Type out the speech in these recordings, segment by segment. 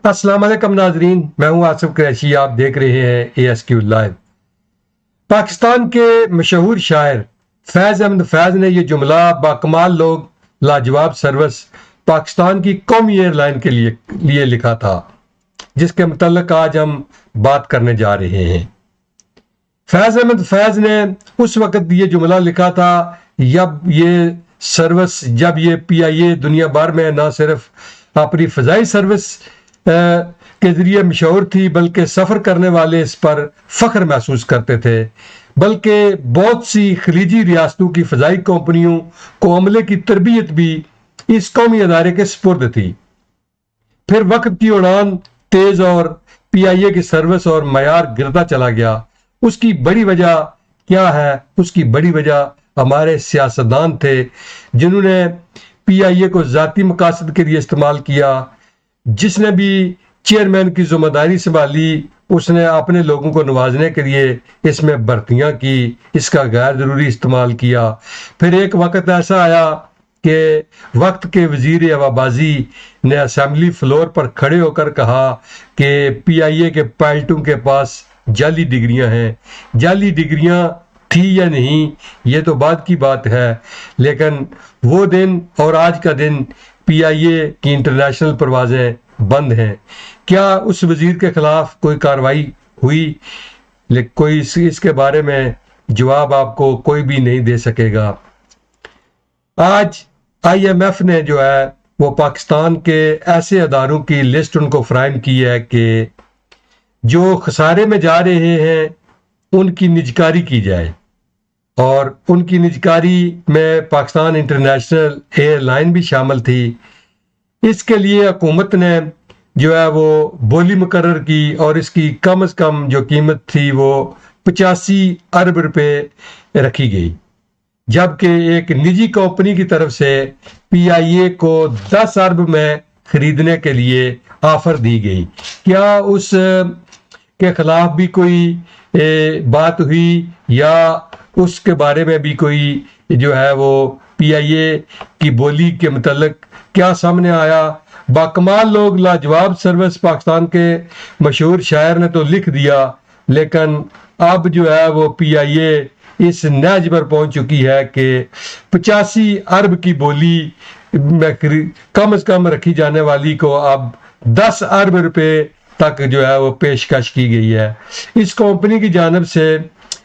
السلام علیکم ناظرین، میں ہوں آصف قریشی، آپ دیکھ رہے ہیں ASQ لائیو۔ پاکستان کے مشہور شاعر فیض احمد فیض نے یہ جملہ باکمال لوگ لاجواب سروس پاکستان کی قومی ایئر لائن کے لیے لکھا تھا، جس کے متعلق آج ہم بات کرنے جا رہے ہیں۔ فیض احمد فیض نے اس وقت یہ جملہ لکھا تھا جب یہ PIA دنیا بھر میں نہ صرف اپنی فضائی سروس کے ذریعے مشہور تھی، بلکہ سفر کرنے والے اس پر فخر محسوس کرتے تھے، بلکہ بہت سی خلیجی ریاستوں کی فضائی کمپنیوں کو عملے کی تربیت بھی اس قومی ادارے کے سپرد تھی۔ پھر وقت کی اڑان تیز اور PIA کی سروس اور معیار گرتا چلا گیا۔ اس کی بڑی وجہ کیا ہے؟ اس کی بڑی وجہ ہمارے سیاستدان تھے، جنہوں نے PIA کو ذاتی مقاصد کے لیے استعمال کیا۔ جس نے بھی چیئرمین کی ذمہ داری سنبھالی، اس نے اپنے لوگوں کو نوازنے کے لیے اس میں بھرتیاں کی، اس کا غیر ضروری استعمال کیا۔ پھر ایک وقت ایسا آیا کہ وقت کے وزیر ہوابازی نے اسمبلی فلور پر کھڑے ہو کر کہا کہ PIA کے پائلٹوں کے پاس جعلی ڈگریاں ہیں۔ جعلی ڈگریاں تھی یا نہیں، یہ تو بعد کی بات ہے، لیکن وہ دن اور آج کا دن PIA کی انٹرنیشنل پروازیں بند ہیں۔ کیا اس وزیر کے خلاف کوئی کارروائی ہوئی؟ کوئی اس کے بارے میں جواب آپ کو کوئی بھی نہیں دے سکے گا۔ آج IMF نے جو ہے وہ پاکستان کے ایسے اداروں کی لسٹ ان کو فراہم کی ہے کہ جو خسارے میں جا رہے ہیں ان کی نجکاری کی جائے، اور ان کی نجکاری میں پاکستان انٹرنیشنل ایئر لائن بھی شامل تھی۔ اس کے لیے حکومت نے جو ہے وہ بولی مقرر کی، اور اس کی کم از کم جو قیمت تھی وہ 85 ارب روپے رکھی گئی، جبکہ ایک نجی کمپنی کی طرف سے PIA کو 10 ارب میں خریدنے کے لیے آفر دی گئی۔ کیا اس کے خلاف بھی کوئی بات ہوئی، یا اس کے بارے میں بھی کوئی جو ہے وہ PIA کی بولی کے متعلق کیا سامنے آیا؟ باکمال لوگ لاجواب سروس پاکستان کے مشہور شاعر نے تو لکھ دیا، لیکن اب جو ہے وہ PIA اس نہج پر پہنچ چکی ہے کہ 85 ارب کی بولی میں کم از کم رکھی جانے والی کو اب 10 ارب روپے تک جو ہے وہ پیشکش کی گئی ہے۔ اس کمپنی کی جانب سے،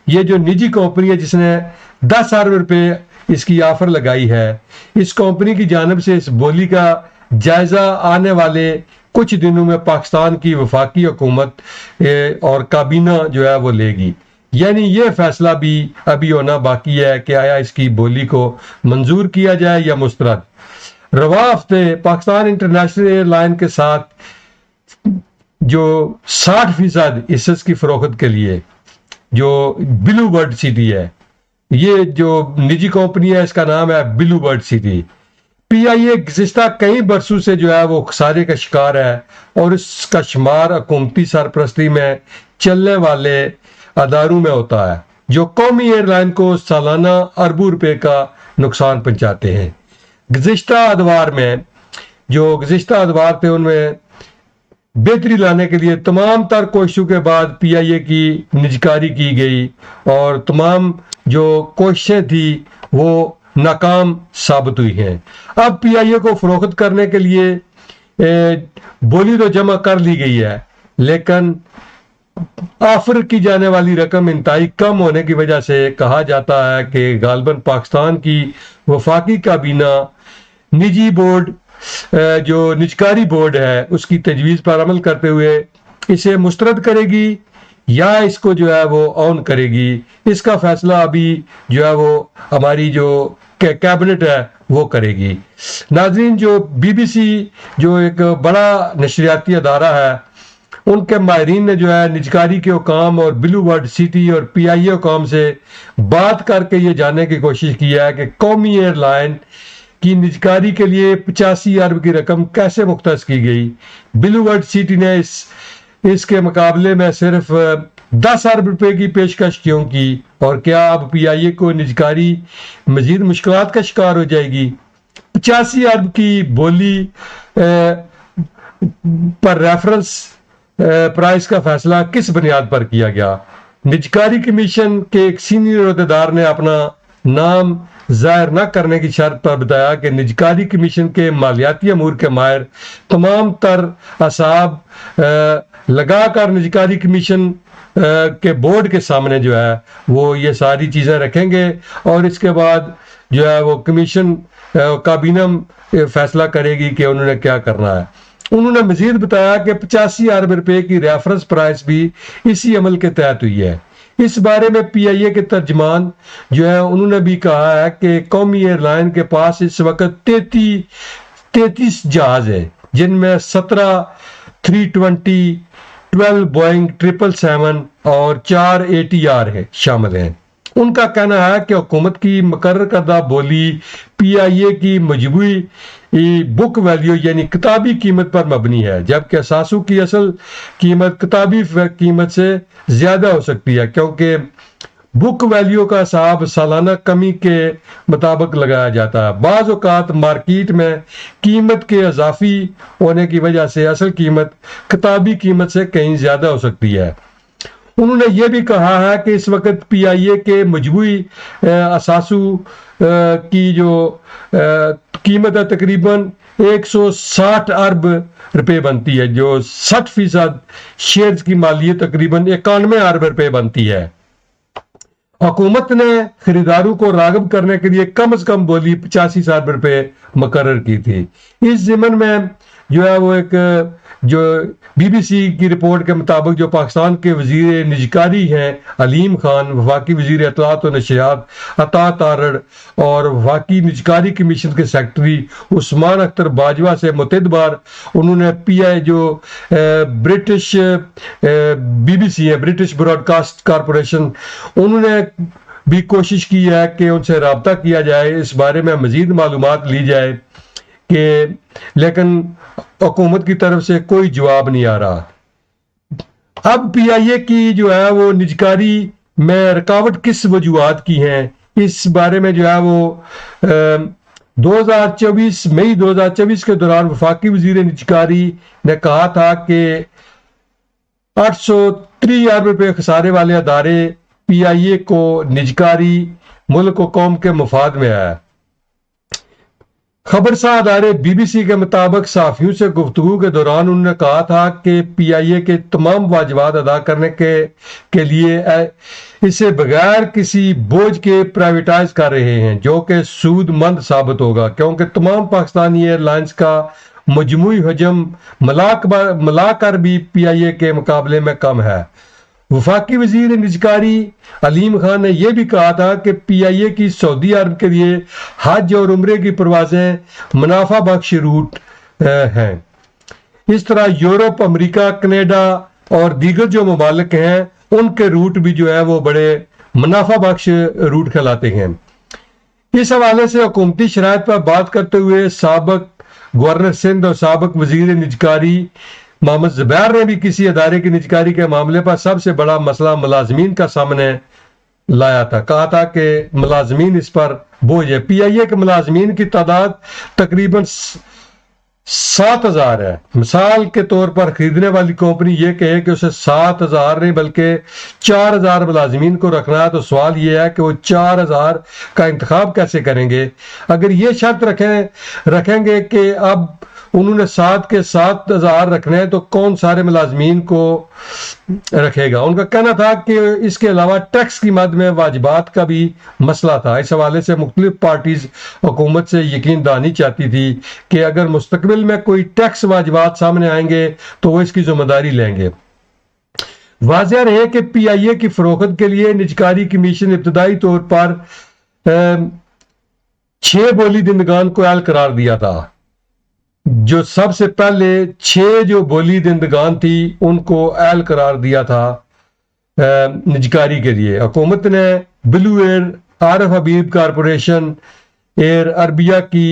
یہ جو نجی کمپنی ہے جس نے 10 ارب روپے اس کی آفر لگائی ہے، اس کمپنی کی جانب سے اس بولی کا جائزہ آنے والے کچھ دنوں میں پاکستان کی وفاقی حکومت اور کابینہ جو ہے وہ لے گی۔ یعنی یہ فیصلہ بھی ابھی ہونا باقی ہے کہ آیا اس کی بولی کو منظور کیا جائے یا مسترد۔ رواں ہفتے پاکستان انٹرنیشنل ایئر لائن کے ساتھ جو 60% حصص کی فروخت کے لیے جو بلو برڈ سٹی ہے، یہ جو نجی کمپنی ہے اس کا نام ہے بلو برڈ سٹی۔ PIA گزشتہ کئی برسوں سے جو ہے وہ خسارے کا شکار ہے، اور اس کا شمار حکومتی سرپرستی میں چلنے والے اداروں میں ہوتا ہے، جو قومی ایئر لائن کو سالانہ اربوں روپے کا نقصان پہنچاتے ہیں۔ گزشتہ ادوار تھے، ان میں بہتری لانے کے لیے تمام تر کوششوں کے بعد PIA کی نجکاری کی گئی، اور تمام جو کوششیں تھی وہ ناکام ثابت ہوئی ہیں۔ اب PIA کو فروخت کرنے کے لیے بولی تو جمع کر لی گئی ہے، لیکن آفر کی جانے والی رقم انتہائی کم ہونے کی وجہ سے کہا جاتا ہے کہ غالباً پاکستان کی وفاقی کابینہ نجی بورڈ جو نجکاری بورڈ ہے اس کی تجویز پر عمل کرتے ہوئے اسے مسترد کرے گی، یا اس کو جو ہے وہ آن کرے گی۔ اس کا فیصلہ ابھی جو ہے وہ ہماری جو کیبنٹ ہے وہ کرے گی۔ ناظرین، جو BBC جو ایک بڑا نشریاتی ادارہ ہے، ان کے ماہرین نے جو ہے نجکاری کے حکام اور بلو برڈ سٹی اور PIA حکام سے بات کر کے یہ جاننے کی کوشش کی ہے کہ قومی ایئر لائن کی نجکاری کے لیے 85 ارب کی رقم کیسے مختص کی گئی۔ بلو برڈ سٹی نے اس کے مقابلے میں صرف 10 ارب روپے کی پیشکش کیوں کی، اور کیا اب PIA کو نجکاری مزید مشکلات کا شکار ہو جائے گی؟ 85 ارب کی بولی پر ریفرنس پرائس کا فیصلہ کس بنیاد پر کیا گیا؟ نجکاری کمیشن کے ایک سینئر عہدیدار نے اپنا نام ظاہر نہ کرنے کی شرط پر بتایا کہ نجکاری کمیشن کے مالیاتی امور کے ماہر تمام تر اعصاب لگا کر نجکاری کمیشن کے بورڈ کے سامنے جو ہے وہ یہ ساری چیزیں رکھیں گے، اور اس کے بعد جو ہے وہ کمیشن کابینہ فیصلہ کرے گی کہ انہوں نے کیا کرنا ہے۔ انہوں نے مزید بتایا کہ 85 ارب روپے کی ریفرنس پرائس بھی اسی عمل کے تحت ہوئی ہے۔ اس بارے میں پی آئی اے کے ترجمان جو ہے انہوں نے بھی کہا ہے کہ قومی ایئر لائن کے پاس اس وقت 33 جہاز ہیں، جن میں 17 320 12 بوئنگ 777 اور 4 ATR شامل ہیں۔ ان کا کہنا ہے کہ حکومت کی مقرر کردہ بولی پی آئی اے کی مجموعی بک ویلیو یعنی کتابی قیمت پر مبنی ہے، جبکہ اثاثوں کی اصل قیمت کتابی قیمت سے زیادہ ہو سکتی ہے، کیونکہ بک ویلیو کا حساب سالانہ کمی کے مطابق لگایا جاتا ہے۔ بعض اوقات مارکیٹ میں قیمت کے اضافی ہونے کی وجہ سے اصل قیمت کتابی قیمت سے کہیں زیادہ ہو سکتی ہے۔ انہوں نے یہ بھی کہا ہے کہ اس وقت پی آئی اے کے مجموعی اثاثوں کی جو قیمت ہے تقریباً 160 ارب روپے بنتی ہے، جو 60% شیئرز کی مالیت تقریباً 91 ارب روپے بنتی ہے۔ حکومت نے خریداروں کو راغب کرنے کے لیے کم از کم بولی 85 ارب روپے مقرر کی تھی۔ اس ضمن میں جو ہے وہ ایک جو بی بی سی کی رپورٹ کے مطابق جو پاکستان کے وزیر نجکاری ہیں علیم خان، وفاقی وزیر اطلاعات و نشریات عطا تارڑ اور وفاقی نجکاری کمیشن کے سیکرٹری عثمان اختر باجوہ سے متعدد بار انہوں نے پی آئی جو برٹش بی بی سی ہے، برٹش براڈ کاسٹ کارپوریشن، انہوں نے بھی کوشش کی ہے کہ ان سے رابطہ کیا جائے، اس بارے میں مزید معلومات لی جائے لیکن حکومت کی طرف سے کوئی جواب نہیں آ رہا۔ اب پی آئی اے کی جو ہے وہ نجکاری میں رکاوٹ کس وجوہات کی ہیں، اس بارے میں جو ہے وہ 2024 مئی 2024 کے دوران وفاقی وزیر نجکاری نے کہا تھا کہ 803 ارب روپے خسارے والے ادارے پی آئی اے کو نجکاری ملک و قوم کے مفاد میں ہے۔ خبرساں ادارے بی بی سی کے مطابق صحافیوں سے گفتگو کے دوران انہوں نے کہا تھا کہ پی آئی اے کے تمام واجبات ادا کرنے کے لیے اسے بغیر کسی بوجھ کے پرائیویٹائز کر رہے ہیں، جو کہ سود مند ثابت ہوگا، کیونکہ تمام پاکستانی ایئر لائنز کا مجموعی حجم ملا کر بھی پی آئی اے کے مقابلے میں کم ہے۔ وفاقی وزیر نجکاری علیم خان نے یہ بھی کہا تھا کہ پی آئی اے کی سعودی عرب کے لیے حج اور عمرے کی پروازیں منافع بخش روٹ ہیں۔ اس طرح یورپ، امریکہ، کینیڈا اور دیگر جو ممالک ہیں ان کے روٹ بھی جو ہے وہ بڑے منافع بخش روٹ کہلاتے ہیں۔ اس حوالے سے حکومتی شرائط پر بات کرتے ہوئے سابق گورنر سندھ اور سابق وزیر نجکاری محمد زبیر نے بھی کسی ادارے کی نجکاری کے معاملے پر سب سے بڑا مسئلہ ملازمین کا سامنے لایا تھا۔ کہا تھا کہ ملازمین اس پر بوجھ ہے۔ پی آئی اے کے ملازمین کی تعداد تقریباً 7,000 ہے۔ مثال کے طور پر خریدنے والی کمپنی یہ کہے کہ اسے 7,000 نہیں بلکہ 4,000 ملازمین کو رکھنا ہے، تو سوال یہ ہے کہ وہ 4,000 کا انتخاب کیسے کریں گے؟ اگر یہ شرط رکھیں گے کہ اب انہوں نے 7,000 رکھنے ہیں تو کون سارے ملازمین کو رکھے گا؟ ان کا کہنا تھا کہ اس کے علاوہ ٹیکس کی مد میں واجبات کا بھی مسئلہ تھا۔ اس حوالے سے مختلف پارٹیز حکومت سے یقین دہانی چاہتی تھی کہ اگر مستقبل میں کوئی ٹیکس واجبات سامنے آئیں گے تو وہ اس کی ذمہ داری لیں گے۔ واضح رہے کہ پی آئی اے کی فروخت کے لیے نجکاری کمیشن ابتدائی طور پر 6 بولی دہندگان کو اہل قرار دیا تھا۔ جو سب سے پہلے 6 جو بولی دہندگان تھی ان کو اہل قرار دیا تھا نجکاری کے لیے۔ حکومت نے بلو ایئر، عارف حبیب کارپوریشن، ایئر عربیہ کی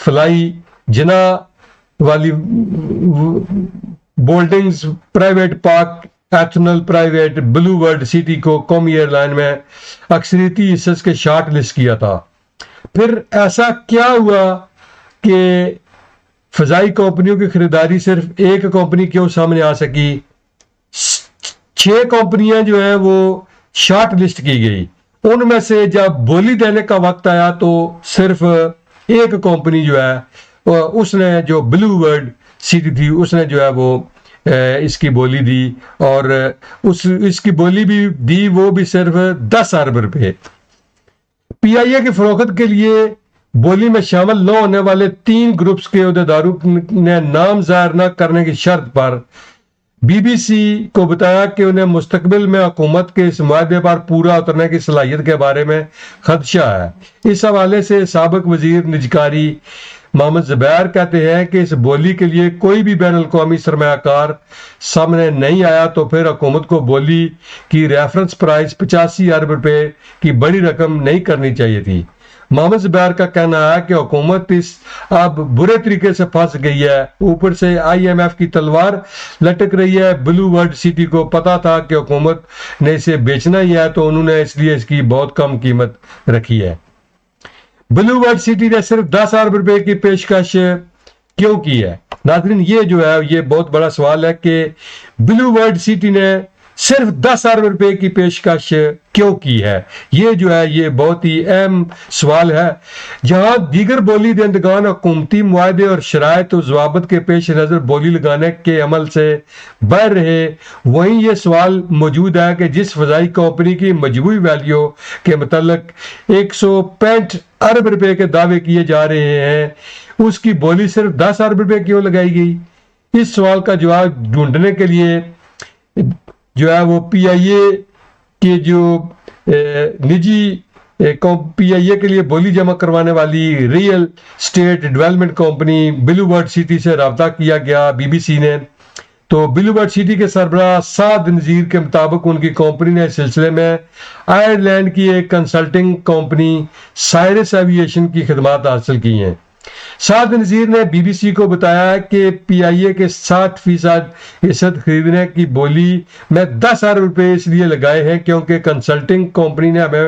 فلائی، جنا والی بولڈنگز پرائیویٹ، پاک ایتھنل پرائیویٹ، بلو ورلڈ سٹی کو قومی ایئر لائن میں اکثریتی حصص کے شارٹ لسٹ کیا تھا۔ پھر ایسا کیا ہوا کہ فضائی کمپنیوں کی خریداری صرف ایک کمپنی کیوں سامنے آ سکی؟ 6 کمپنیاں جو ہیں وہ شارٹ لسٹ کی گئی، ان میں سے جب بولی دینے کا وقت آیا تو صرف ایک کمپنی جو ہے اس نے جو بلو ورلڈ سٹی تھی اس نے جو ہے وہ اس کی بولی دی، اور اس کی بولی بھی دی وہ بھی صرف 10 ارب روپے۔ پی آئی اے کی فروخت کے لیے بولی میں شامل نہ ہونے والے 3 گروپس کے عہدیداروں نے نام ظاہر نہ کرنے کی شرط پر بی بی سی کو بتایا کہ انہیں مستقبل میں حکومت کے اس معاہدے پر پورا اترنے کی صلاحیت کے بارے میں خدشہ ہے۔ اس حوالے سے سابق وزیر نجکاری محمد زبیر کہتے ہیں کہ اس بولی کے لیے کوئی بھی بین الاقوامی سرمایہ کار سامنے نہیں آیا تو پھر حکومت کو بولی کی ریفرنس پرائز 85 ارب روپے کی بڑی رقم نہیں کرنی چاہیے تھی۔ محمد زبیر کا کہنا ہے کہ حکومت اس اب برے طریقے سے پھنس گئی ہے، اوپر سے آئی ایم ایف کی تلوار لٹک رہی ہے۔ بلو ورلڈ سٹی کو پتا تھا کہ حکومت نے اسے بیچنا ہی ہے تو انہوں نے اس لیے اس کی بہت کم قیمت رکھی ہے۔ بلو ورلڈ سٹی نے صرف 10 ارب روپے کی پیشکش کیوں کی ہے؟ ناظرین یہ جو ہے یہ بہت بڑا سوال ہے کہ بلو ورلڈ سٹی نے صرف 10 ارب روپے کی پیشکش کیوں کی ہے؟ یہ جو ہے یہ بہت ہی اہم سوال ہے۔ جہاں دیگر بولی دہندگان حکومتی معاہدے اور شرائط و ضوابط کے پیش نظر بولی لگانے کے عمل سے باہر رہے، وہیں یہ سوال موجود ہے کہ جس فضائی کمپنی کی مجموعی ویلیو کے متعلق 165 ارب روپے کے دعوے کیے جا رہے ہیں، اس کی بولی صرف 10 ارب روپے کیوں لگائی گئی؟ اس سوال کا جواب ڈھونڈنے کے لیے جو ہے وہ پی آئی اے کے جو نجی پی آئی اے کے لیے بولی جمع کروانے والی real estate development company Blue World City سے رابطہ کیا گیا بی بی سی نے۔ تو بلو ورلڈ سٹی کے سربراہ سعد نذیر کے مطابق ان کی کمپنی نے اس سلسلے میں آئرلینڈ کی ایک کنسلٹنگ کمپنی سائرس ایویشن کی خدمات حاصل کی ہیں۔ سعد نذیر نے بی بی سی کو بتایا کہ پی آئی اے کے 60% حصہ خریدنے کی بولی میں 10 ارب روپے اس لیے لگائے ہیں کیونکہ کنسلٹنگ کمپنی نے ہمیں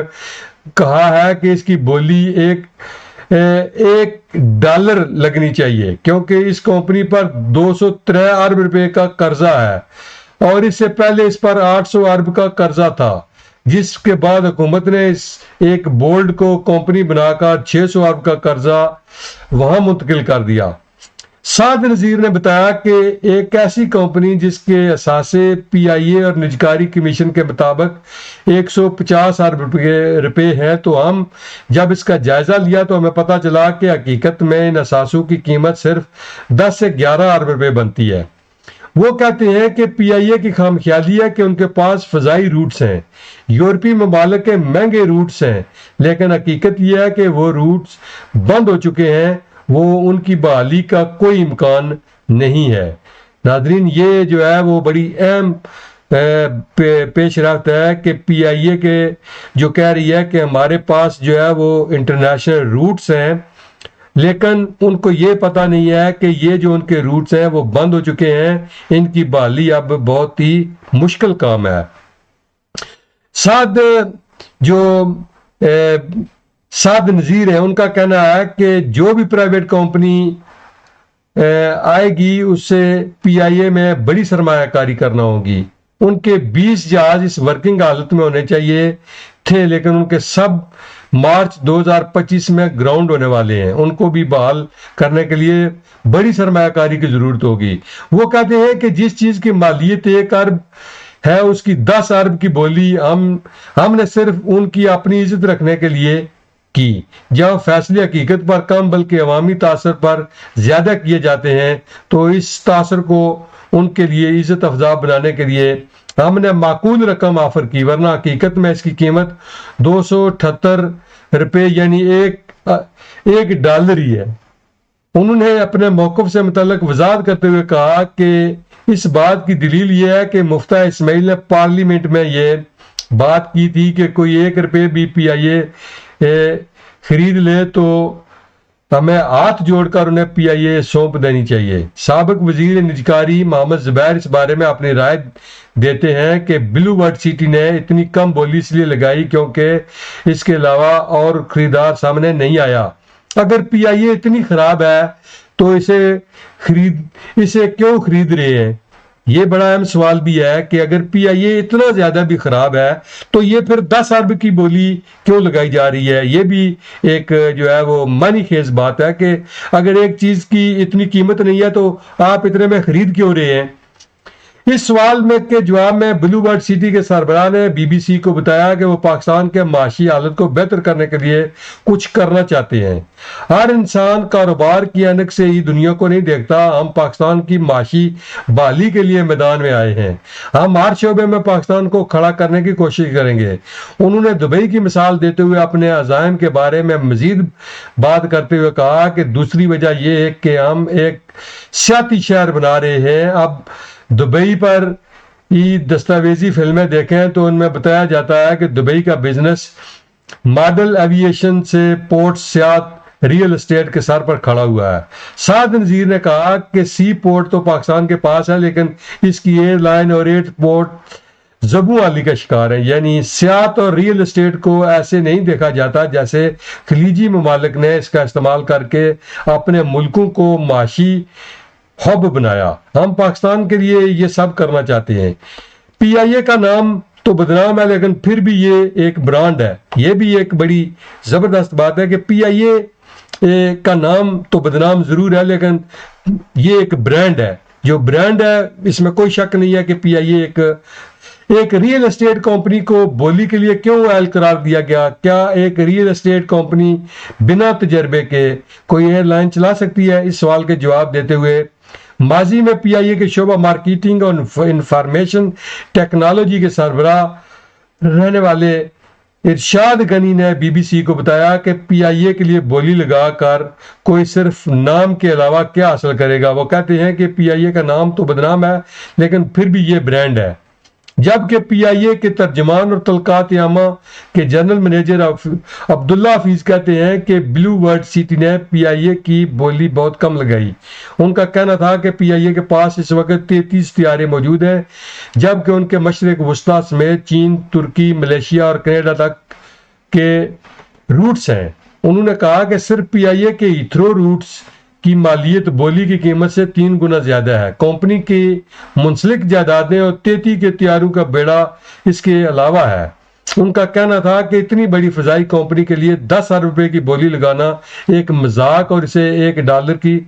کہا ہے کہ اس کی بولی $1 لگنی چاہیے کیونکہ اس کمپنی پر 203 ارب روپے کا قرضہ ہے اور اس سے پہلے اس پر 800 ارب کا قرضہ تھا، جس کے بعد حکومت نے اس ایک بولڈ کو کمپنی بنا کر 600 ارب کا قرضہ وہاں منتقل کر دیا۔ سعد نذیر نے بتایا کہ ایک ایسی کمپنی جس کے اثاثے پی آئی اے اور نجکاری کمیشن کے مطابق 150 ارب روپے ہیں، تو ہم جب اس کا جائزہ لیا تو ہمیں پتہ چلا کہ حقیقت میں ان اثاثوں کی قیمت صرف 10 سے 11 ارب روپے بنتی ہے۔ وہ کہتے ہیں کہ پی آئی اے کی خام خیالی ہے کہ ان کے پاس فضائی روٹس ہیں، یورپی ممالک کے مہنگے روٹس ہیں، لیکن حقیقت یہ ہے کہ وہ روٹس بند ہو چکے ہیں، وہ ان کی بحالی کا کوئی امکان نہیں ہے۔ ناظرین یہ جو ہے وہ بڑی اہم پیش رفت ہے کہ پی آئی اے کے جو کہہ رہی ہے کہ ہمارے پاس جو ہے وہ انٹرنیشنل روٹس ہیں، لیکن ان کو یہ پتہ نہیں ہے کہ یہ جو ان کے روٹس ہیں وہ بند ہو چکے ہیں، ان کی بحالی اب بہت ہی مشکل کام ہے۔ سعد نذیر ہے، ان کا کہنا ہے کہ جو بھی پرائیویٹ کمپنی آئے گی اس سے پی آئی اے میں بڑی سرمایہ کاری کرنا ہوگی۔ ان کے 20 جہاز اس ورکنگ حالت میں ہونے چاہیے تھے، لیکن ان کے سب مارچ 2025 میں گراؤنڈ ہونے والے ہیں، ان کو بھی بحال کرنے کے لیے بڑی سرمایہ کاری کی ضرورت ہوگی۔ وہ کہتے ہیں کہ جس چیز کی مالیت 1 ارب ہے اس کی 10 ارب کی بولی ہم نے صرف ان کی اپنی عزت رکھنے کے لیے کی۔ جہاں فیصلے حقیقت پر کم بلکہ عوامی تاثر پر زیادہ کیے جاتے ہیں تو اس تاثر کو ان کے لیے عزت افزا بنانے کے لیے ہم نے معقول رقم آفر کی، ورنہ حقیقت میں اس کی قیمت 278 روپے یعنی $1 ہی ہے۔ انہوں نے اپنے موقف سے متعلق وضاحت کرتے ہوئے کہا کہ اس بات کی دلیل یہ ہے کہ مفتیٰ اسماعیل نے پارلیمنٹ میں یہ بات کی تھی کہ کوئی 1 روپے بھی پی آئی اے خرید لے تو ہمیں ہاتھ جوڑ کر انہیں پی آئی اے سونپ دینی چاہیے۔ سابق وزیر نجکاری محمد زبیر اس بارے میں اپنی رائے دیتے ہیں کہ بلو ورلڈ سٹی نے اتنی کم بولی اس لیے لگائی کیونکہ اس کے علاوہ اور خریدار سامنے نہیں آیا۔ اگر پی آئی اے اتنی خراب ہے تو اسے کیوں خرید رہے ہیں؟ یہ بڑا اہم سوال بھی ہے کہ اگر پی آئی اے اتنا زیادہ بھی خراب ہے تو یہ پھر 10 ارب کی بولی کیوں لگائی جا رہی ہے؟ یہ بھی ایک جو ہے وہ معنی خیز بات ہے کہ اگر ایک چیز کی اتنی قیمت نہیں ہے تو آپ اتنے میں خرید کیوں رہے ہیں؟ اس سوال میں کے جواب میں بلو برڈ سٹی کے سربراہ نے بی بی سی کو بتایا کہ وہ پاکستان کے معاشی حالت کو بہتر کرنے کے لیے کچھ کرنا چاہتے ہیں۔ ہر انسان کاروبار کی اینک سے ہی دنیا کو نہیں دیکھتا، ہم پاکستان کی معاشی بحالی کے لیے میدان میں آئے ہیں، ہم ہر شعبے میں پاکستان کو کھڑا کرنے کی کوشش کریں گے۔ انہوں نے دبئی کی مثال دیتے ہوئے اپنے عزائم کے بارے میں مزید بات کرتے ہوئے کہا کہ دوسری وجہ یہ ہے کہ ہم ایک سیاحتی شہر بنا رہے ہیں۔ اب دبئی پر دستاویزی فلمیں دیکھیں تو ان میں بتایا جاتا ہے کہ دبئی کا بزنس ماڈل ایویشن سے پورٹ سیاحت ریئل اسٹیٹ کے سر پر کھڑا ہوا ہے۔ سعد نذیر نے کہا کہ سی پورٹ تو پاکستان کے پاس ہے لیکن اس کی ایئر لائن اور ایئر پورٹ زبوں عالی کا شکار ہیں، یعنی سیاحت اور ریئل اسٹیٹ کو ایسے نہیں دیکھا جاتا جیسے خلیجی ممالک نے اس کا استعمال کر کے اپنے ملکوں کو معاشی ہب بنایا۔ ہم پاکستان کے لیے یہ سب کرنا چاہتے ہیں۔ پی آئی اے کا نام تو بدنام ہے لیکن پھر بھی یہ ایک برانڈ ہے۔ یہ بھی ایک بڑی زبردست بات ہے کہ پی آئی اے کا نام تو بدنام ضرور ہے لیکن یہ ایک برانڈ ہے۔ جو برانڈ ہے اس میں کوئی شک نہیں ہے کہ پی آئی اے ایک ریئل اسٹیٹ کمپنی کو بولی کے لیے کیوں اہل قرار دیا گیا؟ کیا ایک ریئل اسٹیٹ کمپنی بنا تجربے کے کوئی ایئر لائن چلا سکتی ہے؟ اس سوال کے جواب دیتے ہوئے ماضی میں پی آئی اے کے شعبہ مارکیٹنگ اور انفارمیشن ٹیکنالوجی کے سربراہ رہنے والے ارشاد غنی نے بی بی سی کو بتایا کہ پی آئی اے کے لیے بولی لگا کر کوئی صرف نام کے علاوہ کیا حاصل کرے گا۔ وہ کہتے ہیں کہ پی آئی اے کا نام تو بدنام ہے لیکن پھر بھی یہ برانڈ ہے۔ جبکہ پی آئی اے کے ترجمان اور تعلقات عامہ کے جنرل مینیجر عبداللہ حفیظ کہتے ہیں کہ بلو برڈ سٹی نے پی آئی اے کی بولی بہت کم لگائی۔ ان کا کہنا تھا کہ پی آئی اے کے پاس اس وقت 33 طیارے موجود ہیں جبکہ ان کے مشرق وسطیٰ سمیت چین، ترکی، ملیشیا اور کینیڈا تک کے روٹس ہیں۔ انہوں نے کہا کہ صرف پی آئی اے کے ہیتھرو روٹس کی مالیت بولی کی قیمت سے 3 گنا زیادہ ہے۔ کمپنی کی منسلک جائیدادیں اور 33 کے طیاروں کا بیڑا اس کے علاوہ ہے۔ ان کا کہنا تھا کہ اتنی بڑی فضائی کمپنی کے لیے 10 ارب روپے کی بولی لگانا ایک مذاق اور اسے $1 کی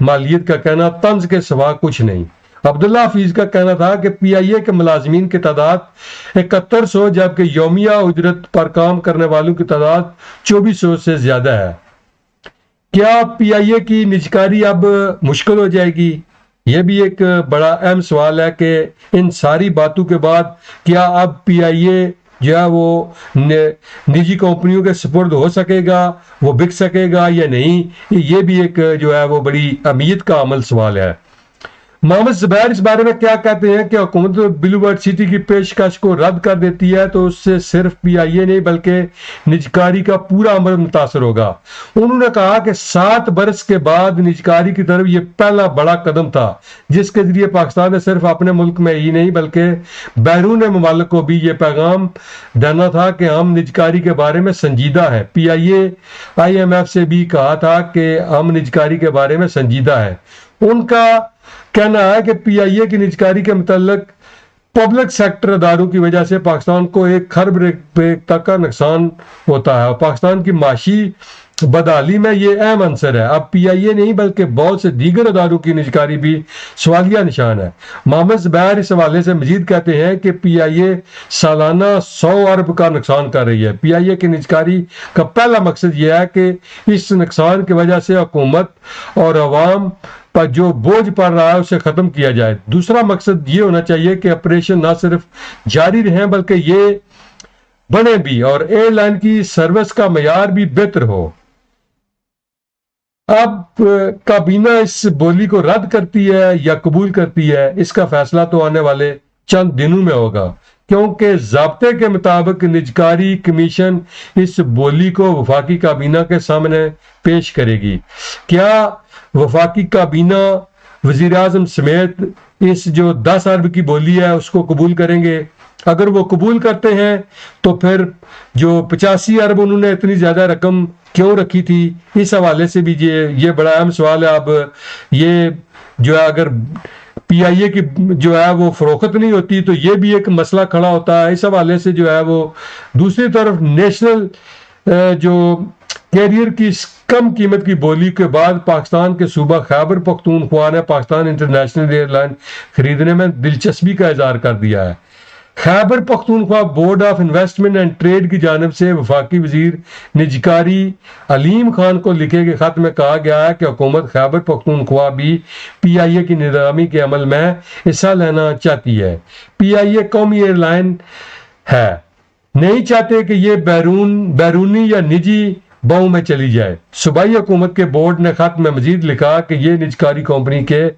مالیت کا کہنا طنز کے سوا کچھ نہیں۔ عبداللہ حفیظ کا کہنا تھا کہ پی آئی اے کے ملازمین کی تعداد 7100 جبکہ یومیہ اجرت پر کام کرنے والوں کی تعداد 2400 سے زیادہ ہے۔ کیا پی آئی اے کی نجکاری اب مشکل ہو جائے گی؟ یہ بھی ایک بڑا اہم سوال ہے کہ ان ساری باتوں کے بعد کیا اب پی آئی اے جو ہے وہ نجی کمپنیوں کے سپرد ہو سکے گا، وہ بک سکے گا یا نہیں؟ یہ بھی ایک جو ہے وہ بڑی اہمیت کا عمل سوال ہے۔ محمد زبیر اس بارے میں کیا کہتے ہیں کہ حکومت بلو برڈ سٹی کی پیشکش کو رد کر دیتی ہے تو اس سے صرف پی آئی اے نہیں بلکہ نجکاری کا پورا عمل متاثر ہوگا۔ انہوں نے کہا کہ 7 برس کے بعد نجکاری کی طرف یہ پہلا بڑا قدم تھا جس کے ذریعے پاکستان نے صرف اپنے ملک میں ہی نہیں بلکہ بیرون ممالک کو بھی یہ پیغام دینا تھا کہ ہم نجکاری کے بارے میں سنجیدہ ہیں۔ پی آئی ایم ایف سے بھی کہا تھا کہ ہم نجکاری کے بارے میں سنجیدہ ہیں۔ ان کا کہنا ہے کہ پی آئی اے کی نجکاری کے متعلق پبلک سیکٹر اداروں کی وجہ سے پاکستان کو 1 خرب روپے تک کا نقصان ہوتا ہے اور پاکستان کی معاشی بدحالی میں یہ اہم عنصر ہے۔ اب پی آئی اے نہیں بلکہ بہت سے دیگر اداروں کی نجکاری بھی سوالیہ نشان ہے۔ محمد زبیر اس حوالے سے مزید کہتے ہیں کہ پی آئی اے سالانہ 100 ارب کا نقصان کر رہی ہے۔ پی آئی اے کی نجکاری کا پہلا مقصد یہ ہے کہ اس نقصان کی وجہ سے حکومت اور عوام پر جو بوجھ پڑ رہا ہے اسے ختم کیا جائے۔ دوسرا مقصد یہ ہونا چاہیے کہ آپریشن نہ صرف جاری رہیں بلکہ یہ بنے بھی اور ایئر لائن کی سروس کا معیار بھی بہتر ہو۔ اب کابینہ اس بولی کو رد کرتی ہے یا قبول کرتی ہے، اس کا فیصلہ تو آنے والے چند دنوں میں ہوگا کیونکہ ضابطے کے مطابق نجکاری کمیشن اس بولی کو وفاقی کابینہ کے سامنے پیش کرے گی۔ کیا وفاقی کابینہ وزیر اعظم سمیت اس جو 10 ارب کی بولی ہے اس کو قبول کریں گے؟ اگر وہ قبول کرتے ہیں تو پھر جو 85 ارب انہوں نے اتنی زیادہ رقم کیوں رکھی تھی، اس حوالے سے بھی یہ بڑا اہم سوال ہے۔ اب یہ جو ہے اگر پی آئی اے کی جو ہے وہ فروخت نہیں ہوتی تو یہ بھی ایک مسئلہ کھڑا ہوتا ہے۔ اس حوالے سے جو ہے وہ دوسری طرف نیشنل جو کیریئر کی کم قیمت کی بولی کے بعد پاکستان کے صوبہ خیبر پختونخوا نے پاکستان انٹرنیشنل ایئر لائن خریدنے میں دلچسپی کا اظہار کر دیا ہے۔ Khyber Pakhtunkhwa board of investment and trade کی جانب سے وفاقی وزیر نجکاری علیم خان کو لکھے گئے خط میں کہا گیا ہے کہ حکومت خیبر پختونخوا بھی پی آئی اے کی نظامی کے عمل میں حصہ لینا چاہتی ہے۔ پی آئی اے قومی ایئر لائن ہے، نہیں چاہتے کہ یہ بیرونی یا نجی باؤں میں چلی جائے۔ صوبائی حکومت کے بورڈ نے خط میں مزید لکھا کہ یہ نجکاری کمپنی کے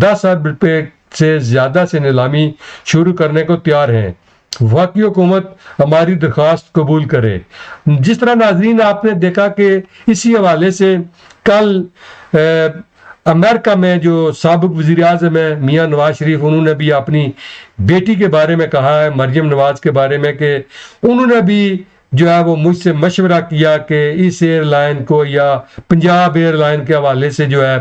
10 ارب روپے سے زیادہ سے نیلامی شروع کرنے کو تیار ہیں۔ وفاقی حکومت ہماری درخواست قبول کرے۔ جس طرح ناظرین آپ نے دیکھا کہ اسی حوالے سے کل امریکہ میں جو سابق وزیر اعظم ہے میاں نواز شریف، انہوں نے بھی اپنی بیٹی کے بارے میں کہا ہے، مریم نواز کے بارے میں، کہ انہوں نے بھی جو ہے وہ مجھ سے مشورہ کیا کہ اس ایئر لائن کو یا پنجاب ایئر لائن کے حوالے سے جو ہے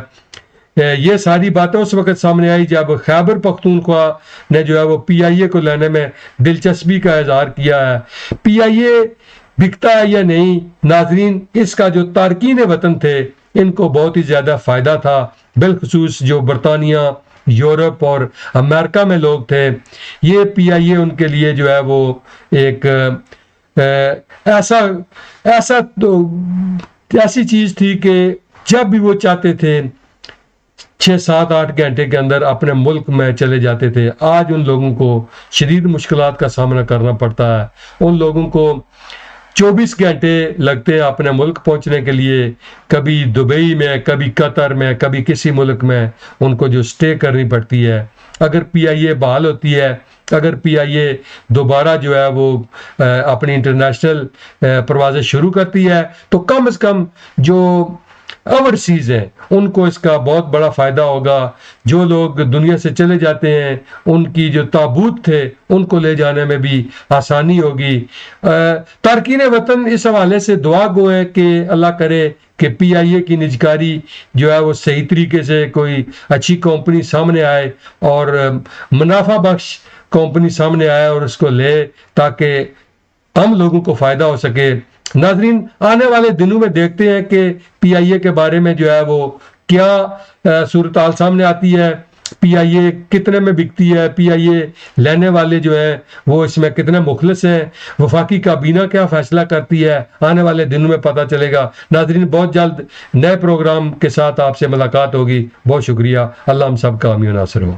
یہ ساری باتیں اس وقت سامنے آئی جب خیبر پختونخوا نے جو ہے وہ پی آئی اے کو لینے میں دلچسپی کا اظہار کیا ہے۔ پی آئی اے بکتا ہے یا نہیں ناظرین، اس کا جو تارکین وطن تھے ان کو بہت ہی زیادہ فائدہ تھا، بالخصوص جو برطانیہ، یورپ اور امریکہ میں لوگ تھے۔ یہ پی آئی اے ان کے لیے جو ہے وہ ایک ایسی چیز تھی کہ جب بھی وہ چاہتے تھے 6-7-8 گھنٹے کے اندر اپنے ملک میں چلے جاتے تھے۔ آج ان لوگوں کو شدید مشکلات کا سامنا کرنا پڑتا ہے، ان لوگوں کو 24 گھنٹے لگتے ہیں اپنے ملک پہنچنے کے لیے، کبھی دبئی میں، کبھی قطر میں، کبھی کسی ملک میں ان کو جو سٹے کرنی پڑتی ہے۔ اگر پی آئی اے بحال ہوتی ہے، اگر پی آئی اے دوبارہ جو ہے وہ اپنی انٹرنیشنل پروازیں شروع کرتی ہے تو کم از کم جو اوورسیز ہیں ان کو اس کا بہت بڑا فائدہ ہوگا۔ جو لوگ دنیا سے چلے جاتے ہیں ان کی جو تابوت تھے ان کو لے جانے میں بھی آسانی ہوگی۔ تارکین وطن اس حوالے سے دعا گو ہے کہ اللہ کرے کہ پی آئی اے کی نجکاری جو ہے وہ صحیح طریقے سے کوئی اچھی کمپنی سامنے آئے اور منافع بخش کمپنی سامنے آئے اور اس کو لے تاکہ ہم لوگوں کو فائدہ ہو سکے۔ ناظرین آنے والے دنوں میں دیکھتے ہیں کہ پی آئی اے کے بارے میں جو ہے وہ کیا صورتحال سامنے آتی ہے، پی آئی اے کتنے میں بکتی ہے، پی آئی اے لینے والے جو ہیں وہ اس میں کتنے مخلص ہیں، وفاقی کابینہ کیا فیصلہ کرتی ہے، آنے والے دنوں میں پتہ چلے گا۔ ناظرین بہت جلد نئے پروگرام کے ساتھ آپ سے ملاقات ہوگی۔ بہت شکریہ، اللہ ہم سب کا حامی و ناصر ہو۔